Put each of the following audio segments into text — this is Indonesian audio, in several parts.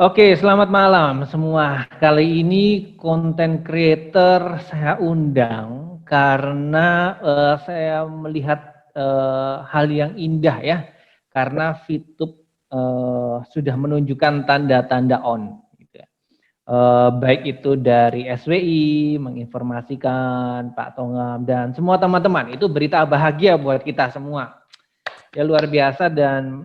Oke, selamat malam semua. Kali ini konten creator saya undang karena saya melihat hal yang indah ya. Karena VTube sudah menunjukkan tanda-tanda on. Gitu ya. Baik itu dari SWI menginformasikan Pak Tongam dan semua teman-teman. Itu berita bahagia buat kita semua. Ya luar biasa dan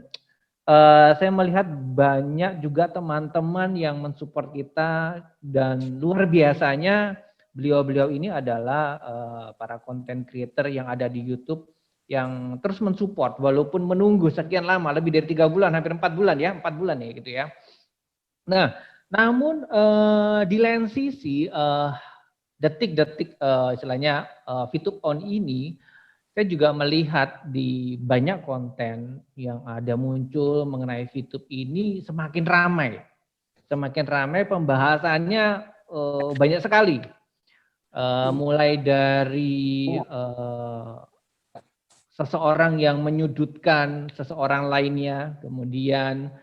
saya melihat banyak juga teman-teman yang mensupport kita dan luar biasanya beliau-beliau ini adalah para content creator yang ada di YouTube yang terus mensupport walaupun menunggu sekian lama, lebih dari 3 bulan, hampir 4 bulan ya, 4 bulan ya gitu ya. Nah, namun di lain sisi detik-detik istilahnya VTube on ini saya juga melihat di banyak konten yang ada muncul mengenai VTube ini semakin ramai. Semakin ramai pembahasannya banyak sekali. Mulai dari seseorang yang menyudutkan seseorang lainnya, kemudian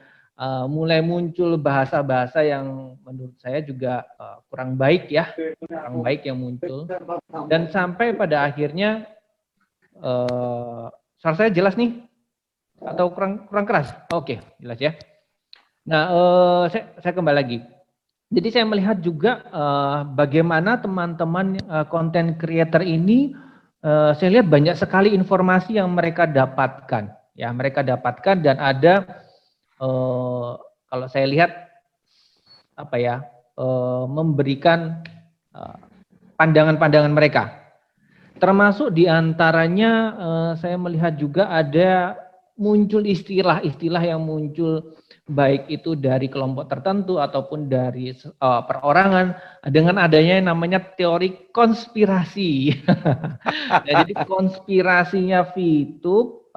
mulai muncul bahasa-bahasa yang menurut saya juga kurang baik ya, kurang baik yang muncul. Dan sampai pada akhirnya suara saya jelas nih atau kurang keras? Oke, jelas ya. Nah, saya kembali lagi. Jadi saya melihat juga bagaimana teman-teman content creator ini saya lihat banyak sekali informasi yang mereka dapatkan. Ya, mereka dapatkan dan ada kalau saya lihat apa ya memberikan pandangan-pandangan mereka. Termasuk diantaranya saya melihat juga ada muncul istilah-istilah yang muncul baik itu dari kelompok tertentu ataupun dari perorangan dengan adanya yang namanya teori konspirasi. Nah, jadi konspirasinya VTube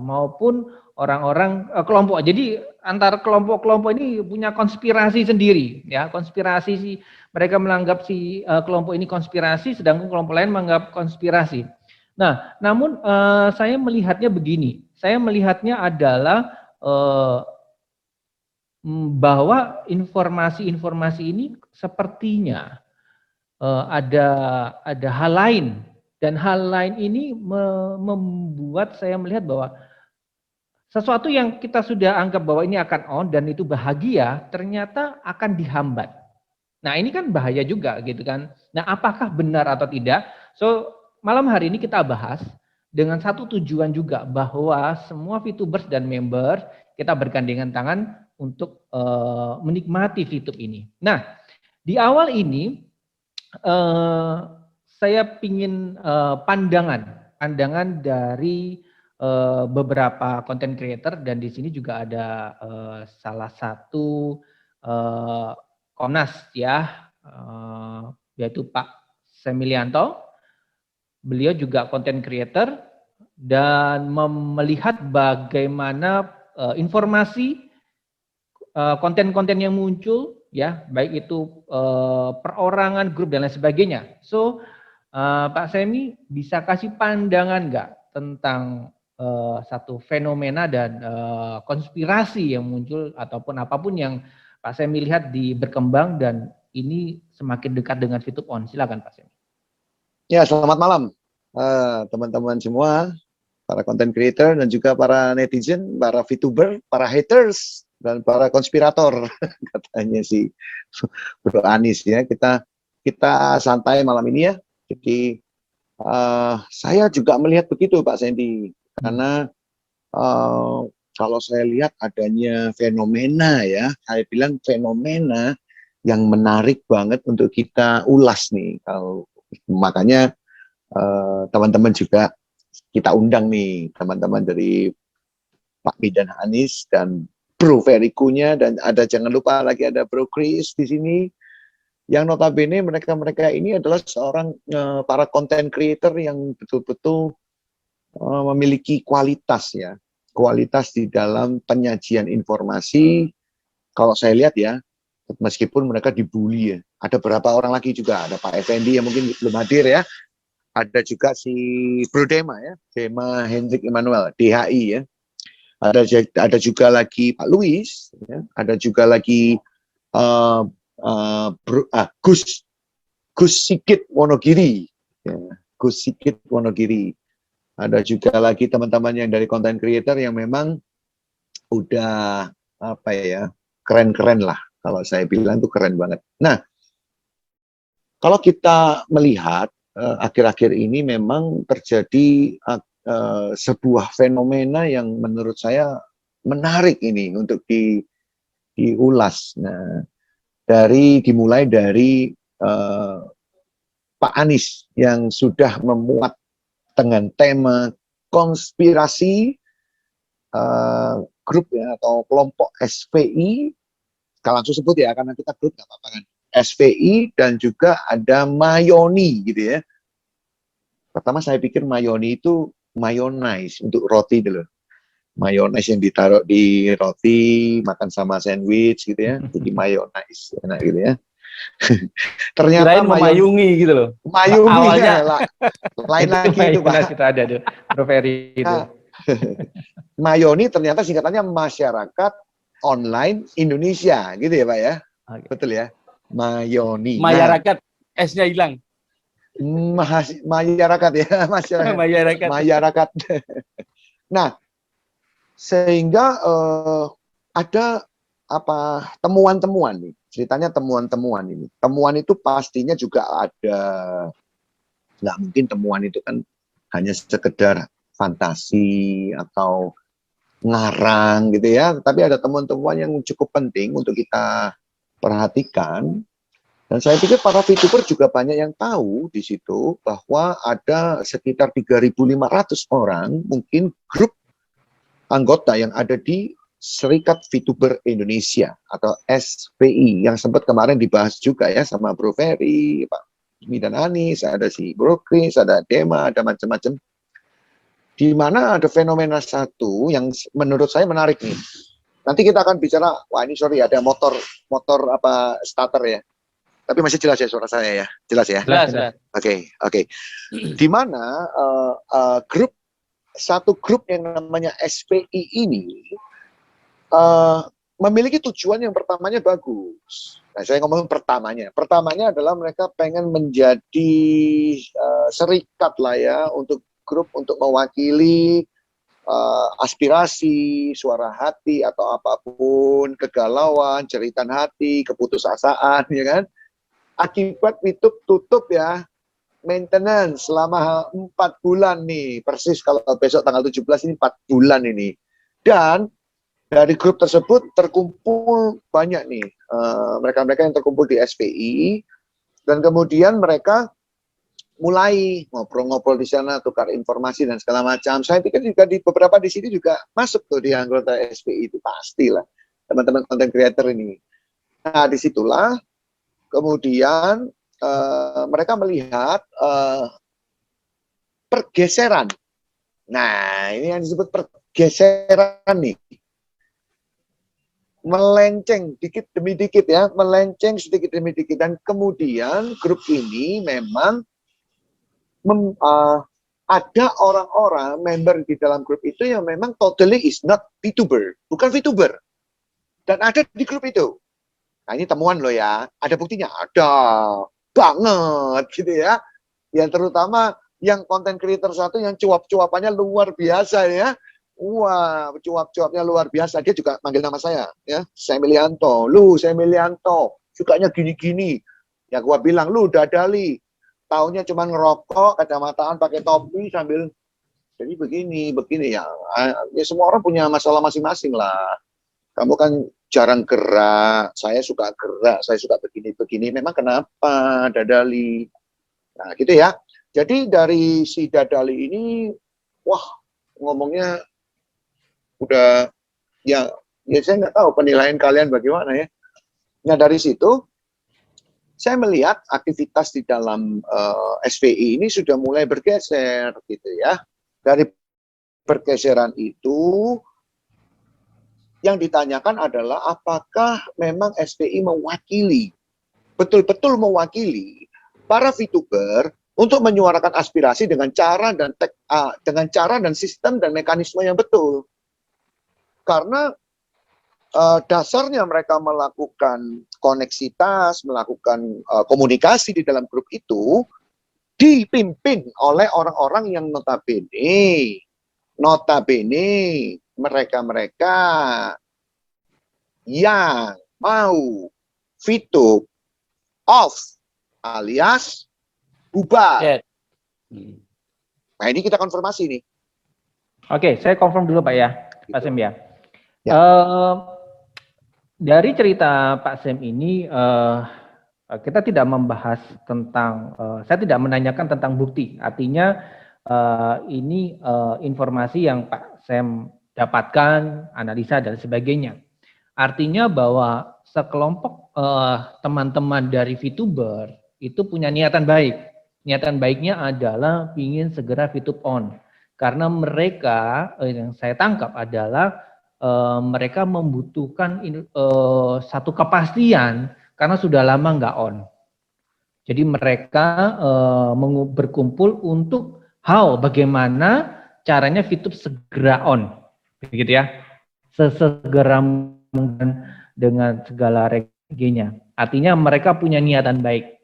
maupun orang-orang kelompok. Jadi antar kelompok-kelompok ini punya konspirasi sendiri, ya konspirasi sih mereka menganggap si kelompok ini konspirasi, sedangkan kelompok lain menganggap konspirasi. Nah, namun saya melihatnya begini, saya melihatnya adalah bahwa informasi-informasi ini sepertinya ada hal lain dan hal lain ini membuat saya melihat bahwa sesuatu yang kita sudah anggap bahwa ini akan on dan itu bahagia ternyata akan dihambat. Nah, ini kan bahaya juga gitu kan. Nah, apakah benar atau tidak? So, malam hari ini kita bahas dengan satu tujuan juga bahwa semua VTubers dan member kita bergandengan tangan untuk menikmati VTube ini. Nah, di awal ini saya ingin pandangan dari beberapa content creator dan di sini juga ada salah satu Komnas ya, yaitu Pak Semilianto. Beliau juga content creator dan melihat bagaimana informasi konten-konten yang muncul ya, baik itu perorangan, grup dan lain sebagainya. So Pak Semi bisa kasih pandangan nggak tentang satu fenomena dan konspirasi yang muncul ataupun apapun yang Pak Semi lihat berkembang dan ini semakin dekat dengan VTube on. Silakan Pak Semi. Ya, selamat malam teman-teman semua, para content creator dan juga para netizen, para VTuber, para haters dan para konspirator katanya si Bro Anis ya. Kita santai malam ini ya. Jadi saya juga melihat begitu Pak Sandy, karena kalau saya lihat adanya fenomena ya, saya bilang fenomena yang menarik banget untuk kita ulas nih. Kalau makanya teman-teman juga kita undang nih teman-teman dari Pak Bidan Anis dan Bro Verikunya, dan ada jangan lupa lagi ada Bro Chris di sini yang notabene mereka ini adalah seorang para content creator yang betul-betul memiliki kualitas ya, kualitas di dalam penyajian informasi. Kalau saya lihat ya, meskipun mereka dibully ya, ada beberapa orang lagi juga, ada Pak Effendi yang mungkin belum hadir ya, ada juga si Bro Dema ya, Dema Hendrik Emmanuel, DHI ya. ada juga lagi Pak Luis, ya. Ada juga lagi Gus Sigit Wonogiri, ya. Gus Sigit Wonogiri. Ada juga lagi teman-teman yang dari content creator yang memang udah apa ya, keren-keren lah. Kalau saya bilang itu keren banget. Nah, kalau kita melihat akhir-akhir ini memang terjadi sebuah fenomena yang menurut saya menarik ini untuk diulas. Nah, dimulai dari Pak Anies yang sudah memuat dengan tema konspirasi grup ya atau kelompok SVI. Kalau langsung sebut ya, karena kita grup nggak apa-apa kan. SVI dan juga ada mayoni gitu ya. Pertama saya pikir mayoni itu mayonnaise untuk roti dulu. Mayonnaise yang ditaruh di roti, makan sama sandwich gitu ya. Jadi mayonnaise, enak gitu ya. Ternyata kirain memayungi gitu loh. Mayungi Awalnya ya, lain lagi itu Pak. Kita ada tuh, Bro Ferry itu. Nah, mayoni ternyata singkatannya Masyarakat Online Indonesia, gitu ya Pak ya. Oke. Betul ya. Mayoni. Masyarakat, S-nya hilang. Masyarakat ya, Masyarakat. masyarakat. Nah, sehingga ada apa temuan-temuan nih. Ceritanya temuan-temuan ini. Temuan itu pastinya juga ada, nggak mungkin temuan itu kan hanya sekedar fantasi atau ngarang gitu ya. Tapi ada temuan-temuan yang cukup penting untuk kita perhatikan. Dan saya pikir para VTuber juga banyak yang tahu di situ bahwa ada sekitar 3.500 orang mungkin grup anggota yang ada di Serikat VTuber Indonesia atau SVI yang sempat kemarin dibahas juga ya sama Bro Ferry, Pak Jimmy dan Anis, ada si Bro Chris, ada Dema, ada macam-macam. Di mana ada fenomena satu yang menurut saya menarik nih. Nanti kita akan bicara, wah ini sorry ada motor apa starter ya. Tapi masih jelas ya suara saya ya, jelas ya. Jelas. Oke. Di mana satu grup yang namanya SPI ini memiliki tujuan yang pertamanya bagus. Nah, saya ngomong pertamanya. Pertamanya adalah mereka pengen menjadi serikat lah ya untuk grup untuk mewakili aspirasi, suara hati atau apapun, kegalauan, jeritan hati, keputusasaan, ya kan? Akibat tutup ya, maintenance selama 4 bulan nih, persis kalau besok tanggal 17 ini 4 bulan ini. Dan dari grup tersebut terkumpul banyak nih, mereka-mereka yang terkumpul di SPI, dan kemudian mereka mulai ngobrol-ngobrol di sana, tukar informasi dan segala macam. Saya pikir juga di beberapa di sini juga masuk tuh di anggota SPI itu, pastilah teman-teman content creator ini. Nah, disitulah kemudian mereka melihat pergeseran. Nah, ini yang disebut pergeseran nih. Melenceng dikit demi dikit ya, melenceng sedikit demi dikit. Dan kemudian grup ini memang ada orang-orang member di dalam grup itu yang memang totally is not VTuber, bukan VTuber. Dan ada di grup itu. Nah, ini temuan loh ya, ada buktinya, ada banget gitu ya. Yang terutama yang content creator satu yang cuap-cuapannya luar biasa ya. Wah, cuap-cuapnya luar biasa. Dia juga manggil nama saya ya, Semilianto. Lu Semilianto, sukanya gini-gini. Ya gua bilang lu dadali. Taunya cuma ngerokok, kacamataan pakai topi sambil jadi begini ya. Ya semua orang punya masalah masing-masing lah. Kamu kan jarang gerak, saya suka gerak, saya suka begini-begini. Memang kenapa dadali? Nah, gitu ya. Jadi dari si dadali ini, wah, ngomongnya udah ya saya nggak tahu penilaian kalian bagaimana ya. Nah, dari situ saya melihat aktivitas di dalam SVI ini sudah mulai bergeser gitu ya. Dari pergeseran itu yang ditanyakan adalah apakah memang SPI mewakili, betul-betul mewakili para VTuber untuk menyuarakan aspirasi dengan cara dan sistem dan mekanisme yang betul. Karena dasarnya mereka melakukan koneksitas, melakukan komunikasi di dalam grup itu dipimpin oleh orang-orang yang notabene mereka-mereka yang mau VTube off alias bubar. Ya. Nah ini kita konfirmasi nih. Oke, saya confirm dulu Pak ya, Pak Sem ya. Ya. Dari cerita Pak Sem ini, kita tidak membahas tentang, saya tidak menanyakan tentang bukti. Artinya ini informasi yang Pak Sem dapatkan, analisa dan sebagainya. Artinya bahwa sekelompok teman-teman dari VTuber itu punya niatan baik. Niatan baiknya adalah ingin segera VTube on. Karena mereka, yang saya tangkap adalah mereka membutuhkan satu kepastian karena sudah lama nggak on. Jadi mereka berkumpul untuk bagaimana caranya VTube segera on, begitu ya, sesegera mungkin dengan segala reginya. Artinya mereka punya niatan baik.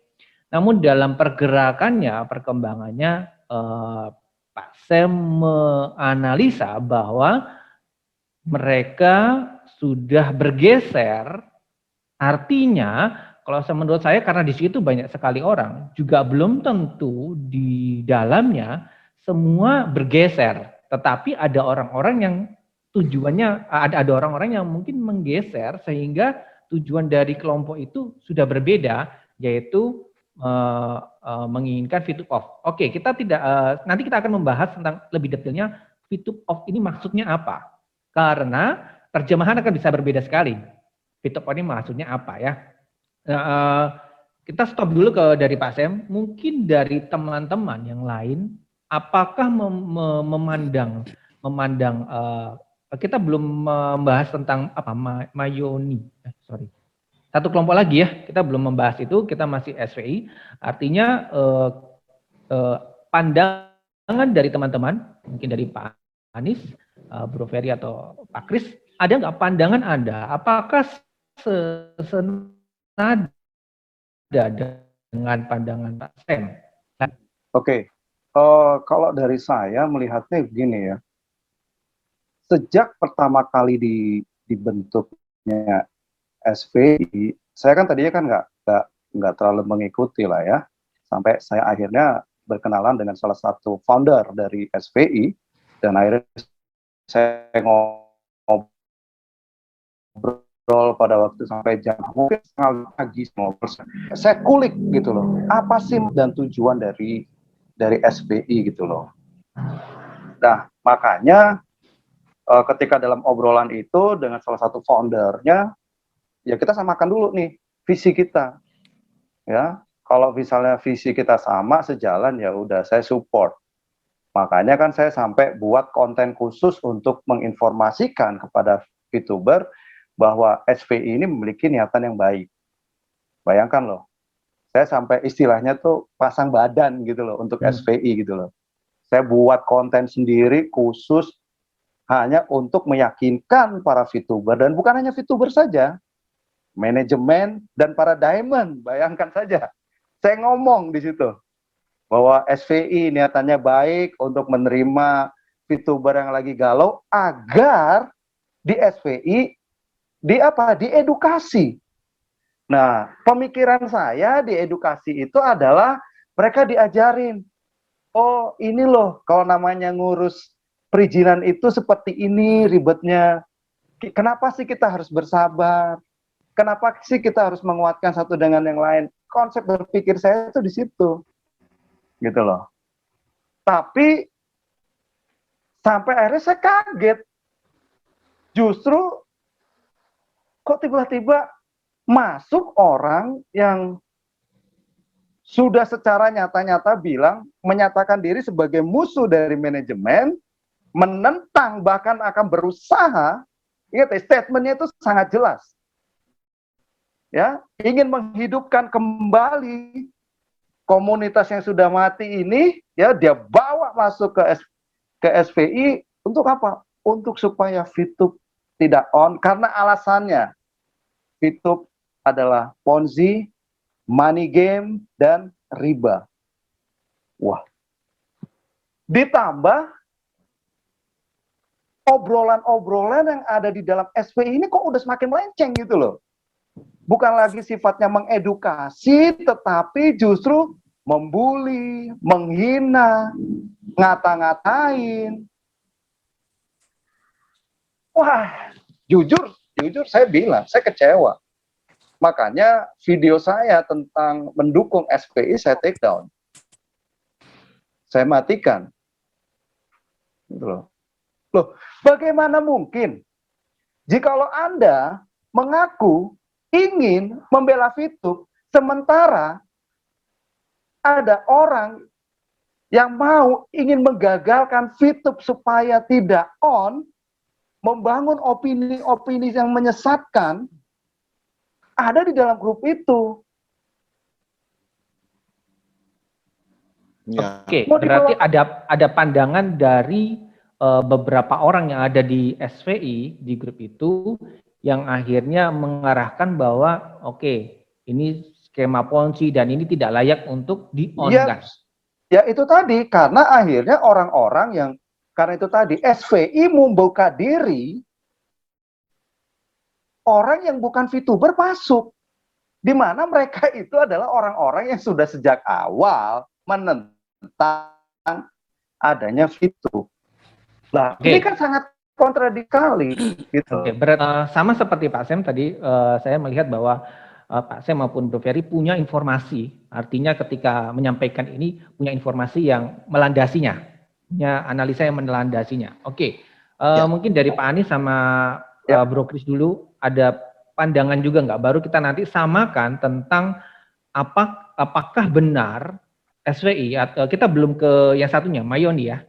Namun dalam pergerakannya, perkembangannya, Pak Sem menganalisa bahwa mereka sudah bergeser, artinya kalau menurut saya karena di situ banyak sekali orang, juga belum tentu di dalamnya semua bergeser, tetapi ada orang-orang yang tujuannya, ada orang-orang yang mungkin menggeser sehingga tujuan dari kelompok itu sudah berbeda, yaitu menginginkan VTube off. Oke, kita tidak, nanti kita akan membahas tentang lebih detailnya VTube off ini maksudnya apa. Karena terjemahan akan bisa berbeda sekali. VTube off ini maksudnya apa ya. Kita stop dulu dari Pak Sem. Mungkin dari teman-teman yang lain, apakah memandang kita belum membahas tentang apa Mayoni, sorry. Satu kelompok lagi ya, kita belum membahas itu, kita masih SVI. Artinya pandangan dari teman-teman, mungkin dari Pak Anies, Bro Ferry atau Pak Kris, ada nggak pandangan Anda? Apakah senada dengan pandangan Pak Sem? Oke, kalau dari saya melihatnya begini ya. Sejak pertama kali dibentuknya SVI, saya kan tadinya kan nggak terlalu mengikuti lah ya, sampai saya akhirnya berkenalan dengan salah satu founder dari SVI, dan akhirnya saya ngobrol pada waktu sampai jam mungkin setengah pagi, saya kulik gitu loh, apa sih dan tujuan dari SVI gitu loh. Nah makanya ketika dalam obrolan itu dengan salah satu foundernya, ya kita samakan dulu nih visi kita, ya. Kalau misalnya visi kita sama sejalan, ya udah saya support. Makanya kan saya sampai buat konten khusus untuk menginformasikan kepada VTuber bahwa SVI ini memiliki niatan yang baik. Bayangkan loh, saya sampai istilahnya tuh pasang badan gitu loh untuk SVI gitu loh. Saya buat konten sendiri khusus hanya untuk meyakinkan para VTuber, dan bukan hanya VTuber saja, manajemen dan para diamond. Bayangkan saja, saya ngomong di situ bahwa SVI niatannya baik untuk menerima VTuber yang lagi galau agar di SVI diedukasi. Nah, pemikiran saya di edukasi itu adalah mereka diajarin, oh ini loh kalau namanya ngurus perizinan itu seperti ini ribetnya. Kenapa sih kita harus bersabar? Kenapa sih kita harus menguatkan satu dengan yang lain? Konsep berpikir saya itu di situ. Gitu loh. Tapi sampai akhirnya saya kaget. Justru kok tiba-tiba masuk orang yang sudah secara nyata-nyata menyatakan diri sebagai musuh dari manajemen, menentang, bahkan akan berusaha. Ingat ya, statementnya itu sangat jelas, ya, ingin menghidupkan kembali komunitas yang sudah mati ini, ya, dia bawa masuk ke SVI untuk apa? Untuk supaya VTube tidak on karena alasannya VTube adalah Ponzi, money game, dan riba. Wah. Ditambah obrolan-obrolan yang ada di dalam SPI ini kok udah semakin melenceng gitu loh. Bukan lagi sifatnya mengedukasi, tetapi justru membuli, menghina, ngata-ngatain. Wah, jujur saya bilang, saya kecewa. Makanya video saya tentang mendukung SPI saya take down. Saya matikan. Gitu loh. Loh, bagaimana mungkin jikalau Anda mengaku ingin membela VTube, sementara ada orang yang ingin menggagalkan VTube supaya tidak on, membangun opini-opini yang menyesatkan, ada di dalam grup itu. Ya. Oke, berarti ada pandangan dari beberapa orang yang ada di SVI di grup itu yang akhirnya mengarahkan bahwa oke, ini skema Ponzi dan ini tidak layak untuk di-on-kan. Ya itu tadi, karena akhirnya orang-orang yang karena itu tadi SVI membuka diri orang yang bukan VTuber masuk, di mana mereka itu adalah orang-orang yang sudah sejak awal menentang adanya VTube. Nah, ini kan sangat kontradikali gitu. Oke, sama seperti Pak Sam tadi, saya melihat bahwa Pak Sam maupun Bro Ferry punya informasi, artinya ketika menyampaikan ini punya informasi yang melandasinya, punya analisa yang melandasinya. Oke, mungkin dari Pak Anies sama Bro Kris dulu ada pandangan juga nggak? Baru kita nanti samakan tentang apakah benar SVI, atau kita belum ke yang satunya, Mayoni ya.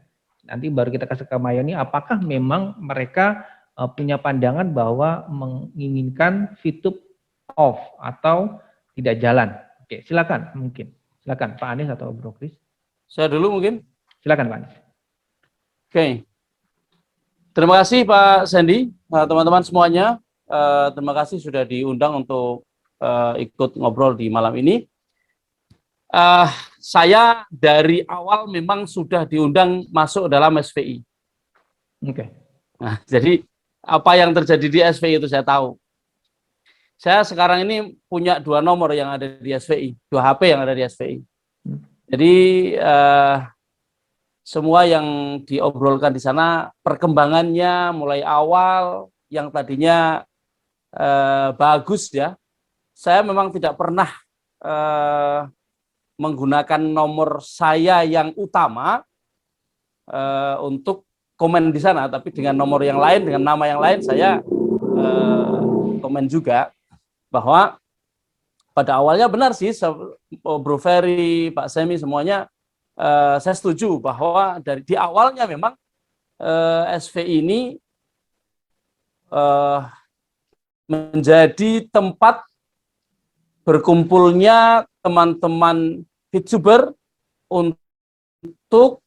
Nanti baru kita kasih ke Mayoni, apakah memang mereka punya pandangan bahwa menginginkan VTube off atau tidak jalan. Oke, silakan mungkin. Silakan Pak Anies atau Bro Kris. Saya dulu mungkin. Silakan Pak Anies. Oke. Terima kasih Pak Sandy, teman-teman semuanya. Terima kasih sudah diundang untuk ikut ngobrol di malam ini. Saya dari awal memang sudah diundang masuk dalam SVI. Oke. Nah, jadi apa yang terjadi di SVI itu saya tahu. Saya sekarang ini punya 2 nomor yang ada di SVI, 2 HP yang ada di SVI. Jadi semua yang diobrolkan di sana perkembangannya mulai awal yang tadinya bagus ya. Saya memang tidak pernah menggunakan nomor saya yang utama untuk komen di sana, tapi dengan nomor yang lain, dengan nama yang lain saya komen juga bahwa pada awalnya benar sih Bro Ferry, Pak Semi semuanya saya setuju bahwa di awalnya memang SVI ini menjadi tempat berkumpulnya teman-teman VTuber untuk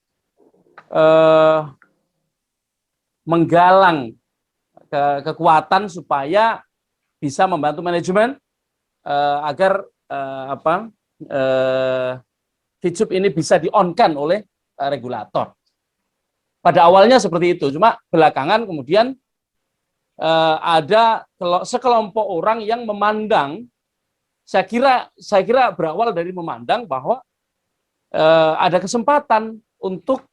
menggalang kekuatan supaya bisa membantu manajemen agar VTube ini bisa di-on-kan oleh regulator. Pada awalnya seperti itu, cuma belakangan kemudian ada sekelompok orang yang memandang, saya kira berawal dari memandang bahwa ada kesempatan untuk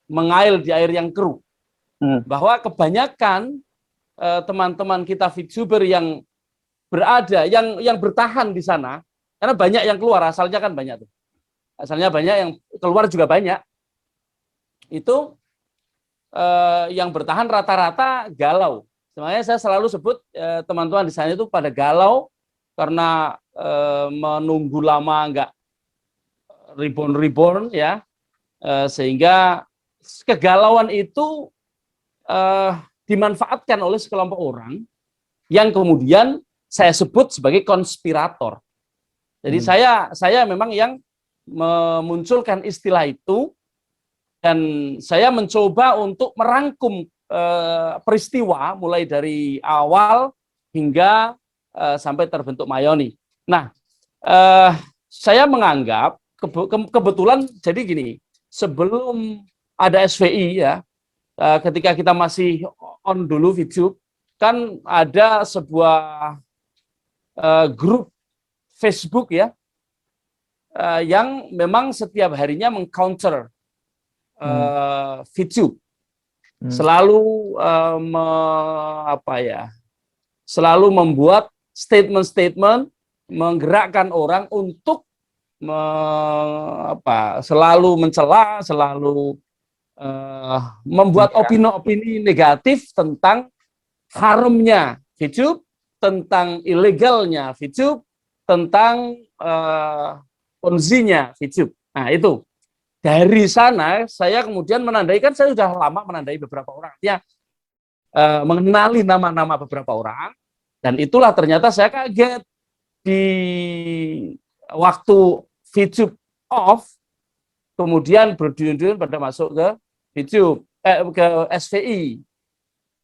mengail di air yang keruh. Bahwa kebanyakan teman-teman kita VTuber yang berada, yang bertahan di sana, karena banyak yang keluar, asalnya kan banyak tuh. Asalnya banyak, yang keluar juga banyak. Itu yang bertahan rata-rata galau. Sebenarnya saya selalu sebut teman-teman di sana itu pada galau karena menunggu lama enggak reborn ya, sehingga kegalauan itu dimanfaatkan oleh sekelompok orang yang kemudian saya sebut sebagai konspirator. Jadi saya memang yang memunculkan istilah itu, dan saya mencoba untuk merangkum peristiwa mulai dari awal hingga sampai terbentuk Mayoni. Nah, saya menganggap kebetulan jadi gini, sebelum ada SVI ya, ketika kita masih on dulu VTube, kan ada sebuah grup Facebook ya, yang memang setiap harinya mengcounter VTube, selalu selalu membuat statement-statement, menggerakkan orang untuk selalu mencela, selalu membuat opini-opini negatif tentang harumnya VTube, tentang ilegalnya VTube, tentang ponzi-nya VTube. Nah, itu. Dari sana saya kemudian menandai, kan saya sudah lama menandai beberapa orang. Ya, mengenali nama-nama beberapa orang, dan itulah ternyata saya kaget di waktu VTube off, kemudian berduyun-duyun pada masuk ke VTube, ke SVI,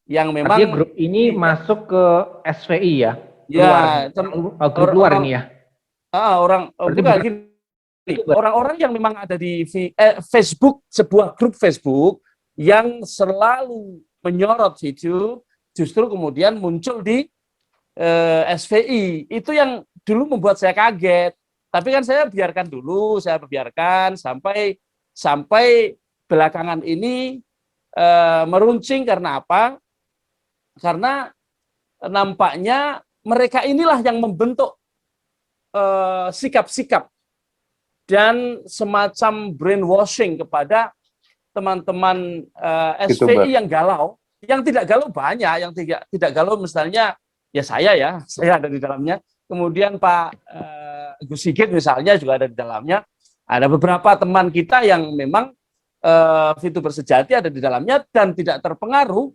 yang memang artinya grup ini masuk ke SVI ya? Ya, grup luar ini ya? Orang-orang yang memang ada di Facebook, sebuah grup Facebook yang selalu menyorot VTube, justru kemudian muncul di SVI. Itu yang dulu membuat saya kaget. Tapi kan saya biarkan dulu, sampai belakangan ini meruncing. Karena apa? Karena nampaknya mereka inilah yang membentuk sikap-sikap dan semacam brainwashing kepada teman-teman SVI yang galau. Yang tidak galau banyak, yang tidak galau misalnya ya saya ada di dalamnya. Kemudian Pak Gus Sigit misalnya juga ada di dalamnya. Ada beberapa teman kita yang memang VTuber sejati ada di dalamnya dan tidak terpengaruh.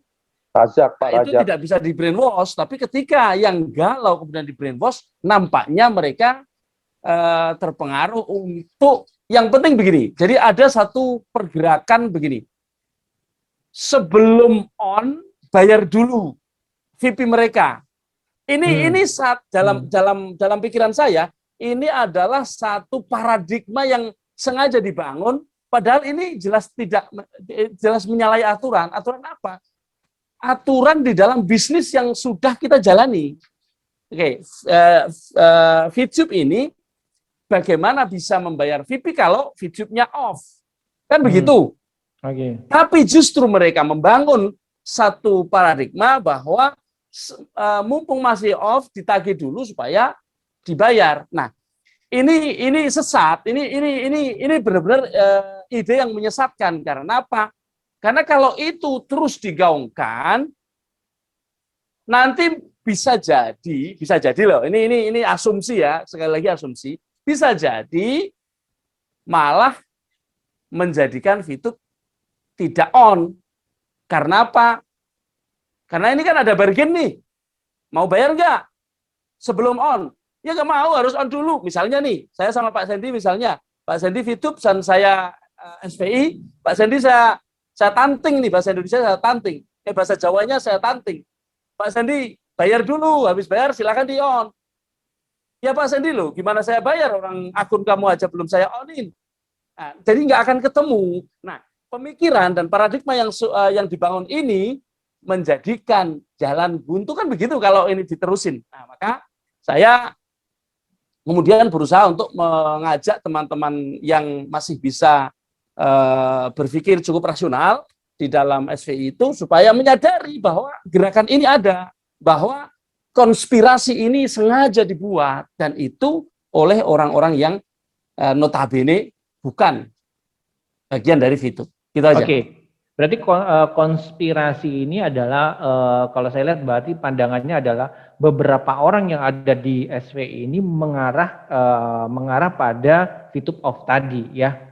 Itu tidak bisa di brainwash. Tapi ketika yang galau kemudian di brainwash, nampaknya mereka terpengaruh untuk yang penting begini. Jadi ada satu pergerakan begini. Sebelum on, bayar dulu VIP mereka. Ini saat dalam pikiran saya, ini adalah satu paradigma yang sengaja dibangun, padahal ini jelas menyalahi aturan. Aturan apa? Aturan di dalam bisnis yang sudah kita jalani. Oke, VTube ini bagaimana bisa membayar VIP kalau VTube-nya off? Kan begitu. Tapi justru mereka membangun satu paradigma bahwa mumpung masih off, ditagih dulu supaya dibayar. Nah, ini sesat. Ini benar-benar ide yang menyesatkan. Karena apa? Karena kalau itu terus digaungkan, nanti bisa jadi loh. Ini asumsi ya, sekali lagi asumsi. Bisa jadi malah menjadikan VTube tidak on. Karena apa? Karena ini kan ada bargain nih. Mau bayar nggak? Sebelum on. Ya nggak mau, harus on dulu. Misalnya nih, saya sama Pak Sandy misalnya. Pak Sandy VTube dan saya SVI. Pak Sandy saya tanting nih, bahasa Indonesia saya tanting. Bahasa Jawanya saya tanting. Pak Sandy bayar dulu, habis bayar silakan di on. Ya Pak Sandy loh, gimana saya bayar? Orang akun kamu aja belum saya onin. Nah, jadi nggak akan ketemu. Nah, pemikiran dan paradigma yang dibangun ini menjadikan jalan buntu kan begitu kalau ini diterusin. Nah, maka saya kemudian berusaha untuk mengajak teman-teman yang masih bisa berpikir cukup rasional di dalam SVI itu supaya menyadari bahwa gerakan ini ada, bahwa konspirasi ini sengaja dibuat dan itu oleh orang-orang yang notabene bukan bagian dari VTube. Gitu aja. Oke. Berarti konspirasi ini adalah kalau saya lihat berarti pandangannya adalah beberapa orang yang ada di SVI ini mengarah pada VTube off tadi ya,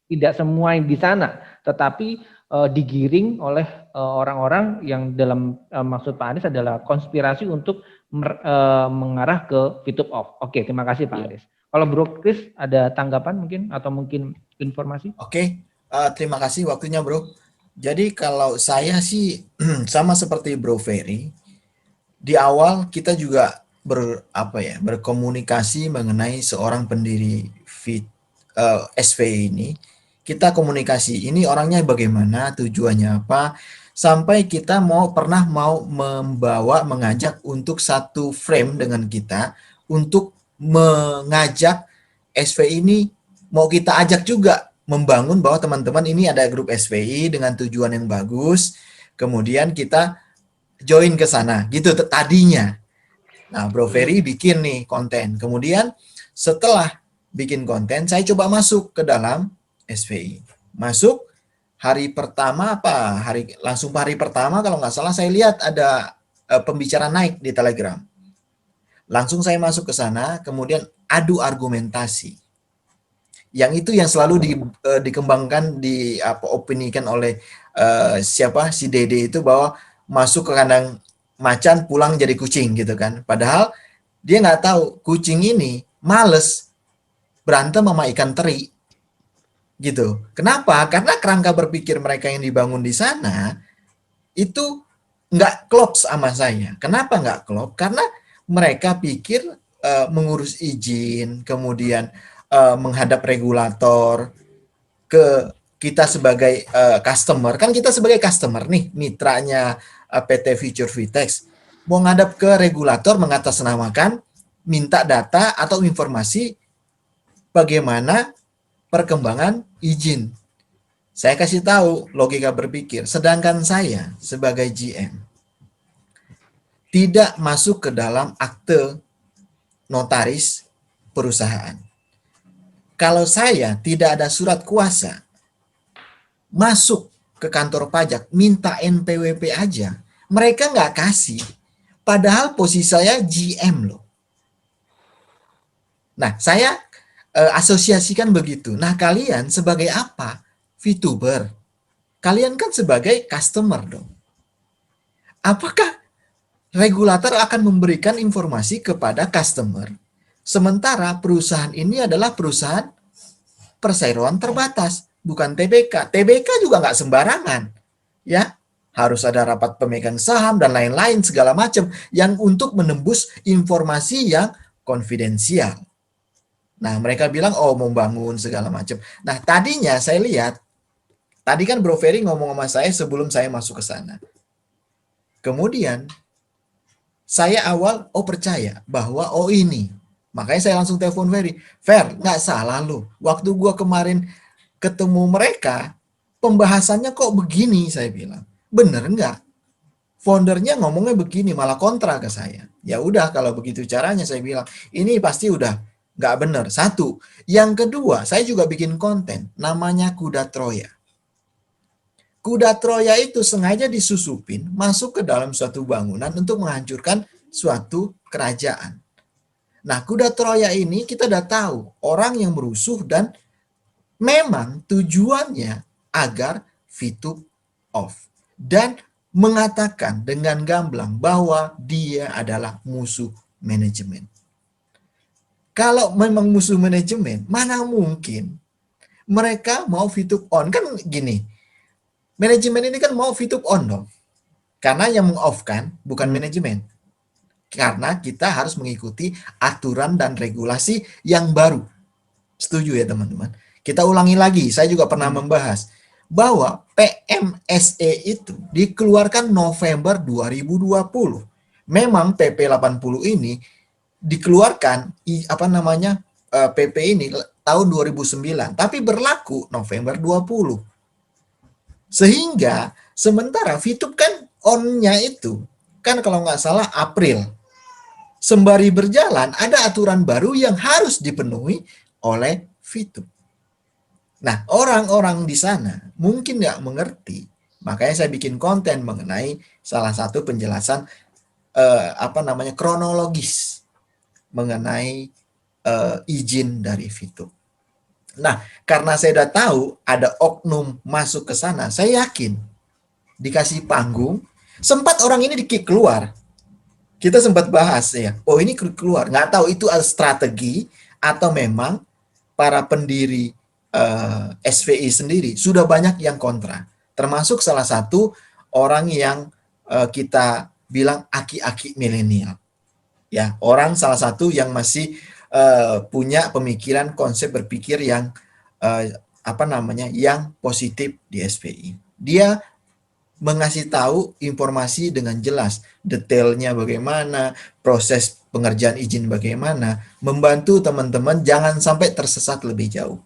tidak semua yang di sana, tetapi digiring oleh orang-orang yang dalam maksud Pak Aris adalah konspirasi untuk mengarah ke VTube off. Oke, terima kasih Pak Aris. Kalau Bro Chris ada tanggapan mungkin atau mungkin informasi? Oke. Terima kasih waktunya Bro. Jadi kalau saya sih sama seperti Bro Ferry, di awal kita juga berkomunikasi mengenai seorang pendiri SVI ini. Kita komunikasi ini orangnya bagaimana, tujuannya apa, sampai kita pernah mau mengajak untuk satu frame dengan kita untuk mengajak SVI ini, mau kita ajak juga membangun bahwa teman-teman ini ada grup SVI dengan tujuan yang bagus, kemudian kita join ke sana gitu tadinya. Nah, Bro Ferry bikin nih konten. Kemudian setelah bikin konten, saya coba masuk ke dalam SVI. Masuk hari pertama langsung hari pertama kalau nggak salah saya lihat ada pembicara naik di Telegram. Langsung saya masuk ke sana, kemudian adu argumentasi. Yang itu yang selalu dikembangkan, opinikan oleh si Dede itu, bahwa masuk ke kandang macan pulang jadi kucing gitu kan. Padahal dia nggak tahu kucing ini males berantem sama ikan teri gitu. Kenapa? Karena kerangka berpikir mereka yang dibangun di sana itu nggak klop sama saya. Kenapa nggak klop? Karena mereka pikir mengurus izin, kemudian menghadap regulator, ke kita sebagai customer, kan kita sebagai customer nih, mitranya PT Future Vtex, mau ngadap ke regulator mengatasnamakan minta data atau informasi bagaimana perkembangan izin. Saya kasih tahu logika berpikir, sedangkan saya sebagai GM tidak masuk ke dalam akte notaris perusahaan. Kalau saya tidak ada surat kuasa, masuk ke kantor pajak, minta NPWP aja, mereka nggak kasih. Padahal posisi saya GM loh. Nah, saya asosiasikan begitu. Nah, kalian sebagai apa? VTuber. Kalian kan sebagai customer dong. Apakah regulator akan memberikan informasi kepada customer? Sementara perusahaan ini adalah perusahaan perseroan terbatas, bukan TBK. TBK juga nggak sembarangan, ya. Harus ada rapat pemegang saham dan lain-lain segala macam yang untuk menembus informasi yang konfidensial. Nah, mereka bilang, oh mau bangun segala macam. Nah, tadinya saya lihat, tadi kan Bro Ferry ngomong sama saya sebelum saya masuk ke sana. Kemudian, saya awal, percaya bahwa, ini. Makanya saya langsung telepon Ferry. Fer, nggak salah loh. Waktu gua kemarin ketemu mereka, pembahasannya kok begini, saya bilang. Bener nggak? Foundernya ngomongnya begini, malah kontra ke saya. Ya udah, kalau begitu caranya, saya bilang, ini pasti udah nggak bener. Satu. Yang kedua, saya juga bikin konten, namanya Kuda Troya. Kuda Troya itu sengaja disusupin, masuk ke dalam suatu bangunan untuk menghancurkan suatu kerajaan. Nah, Kuda Troya ini kita udah tahu, orang yang merusuh dan memang tujuannya agar VTube off. Dan mengatakan dengan gamblang bahwa dia adalah musuh manajemen. Kalau memang musuh manajemen, mana mungkin mereka mau VTube on? Kan gini, manajemen ini kan mau VTube on dong. Karena yang meng-off kan bukan manajemen. Karena kita harus mengikuti aturan dan regulasi yang baru. Setuju ya teman-teman? Kita ulangi lagi, saya juga pernah membahas bahwa PMSE itu dikeluarkan November 2020. Memang PP 80 ini dikeluarkan PP ini tahun 2009, tapi berlaku November 20. Sehingga sementara VTube kan on-nya itu kan kalau nggak salah April. Sembari berjalan, ada aturan baru yang harus dipenuhi oleh VTube. Nah, orang-orang di sana mungkin nggak mengerti. Makanya saya bikin konten mengenai salah satu penjelasan kronologis mengenai izin dari VTube. Nah, karena saya udah tahu ada oknum masuk ke sana, saya yakin dikasih panggung, sempat orang ini di-kick keluar. Kita sempat bahas ya, ini keluar. Nggak tahu itu ada strategi atau memang para pendiri SVI sendiri sudah banyak yang kontra. termasuk salah satu orang yang kita bilang aki-aki milenial. Ya, orang salah satu yang masih punya pemikiran, konsep berpikir yang yang positif di SPI. Dia mengasih tahu informasi dengan jelas, detailnya bagaimana, proses pengerjaan izin bagaimana, membantu teman-teman jangan sampai tersesat lebih jauh.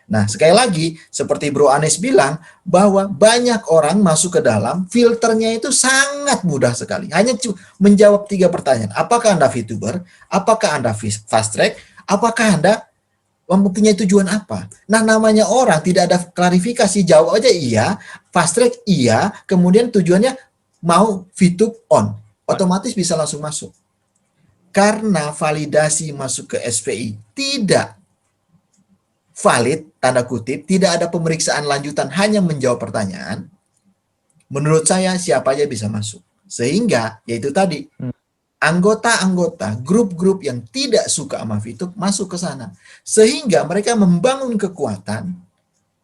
Nah, sekali lagi, seperti Bro Anis bilang, bahwa banyak orang masuk ke dalam, filternya itu sangat mudah sekali. Hanya menjawab 3 pertanyaan. Apakah Anda VTuber? Apakah Anda fast track? Apakah Anda mempunyai tujuan apa? Nah, namanya orang tidak ada klarifikasi, jawab aja iya, fast track iya, kemudian tujuannya mau VTube on, otomatis bisa langsung masuk. Karena validasi masuk ke SPI tidak valid, tanda kutip, tidak ada pemeriksaan lanjutan, hanya menjawab pertanyaan, menurut saya siapa aja bisa masuk. Sehingga, yaitu tadi, anggota-anggota, grup-grup yang tidak suka sama VTube masuk ke sana. Sehingga mereka membangun kekuatan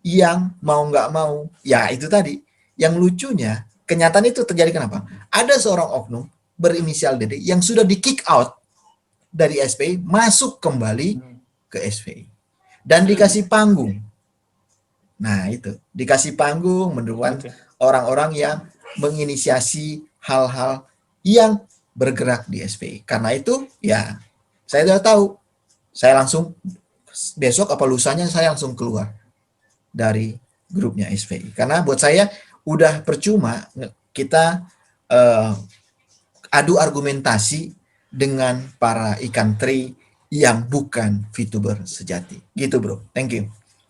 yang mau nggak mau, ya itu tadi. Yang lucunya, kenyataan itu terjadi kenapa? Ada seorang oknum berinisial DD yang sudah di kick out dari SPI, masuk kembali ke SPI. Dan dikasih panggung. Nah itu, dikasih panggung menurut orang-orang yang menginisiasi hal-hal yang bergerak di SPI. Karena itu, ya, saya sudah tahu. Saya langsung, besok apa lusanya, saya langsung keluar dari grupnya SPI. Karena buat saya, udah percuma kita adu argumentasi dengan para ikan teri yang bukan VTuber sejati. Gitu bro, thank you.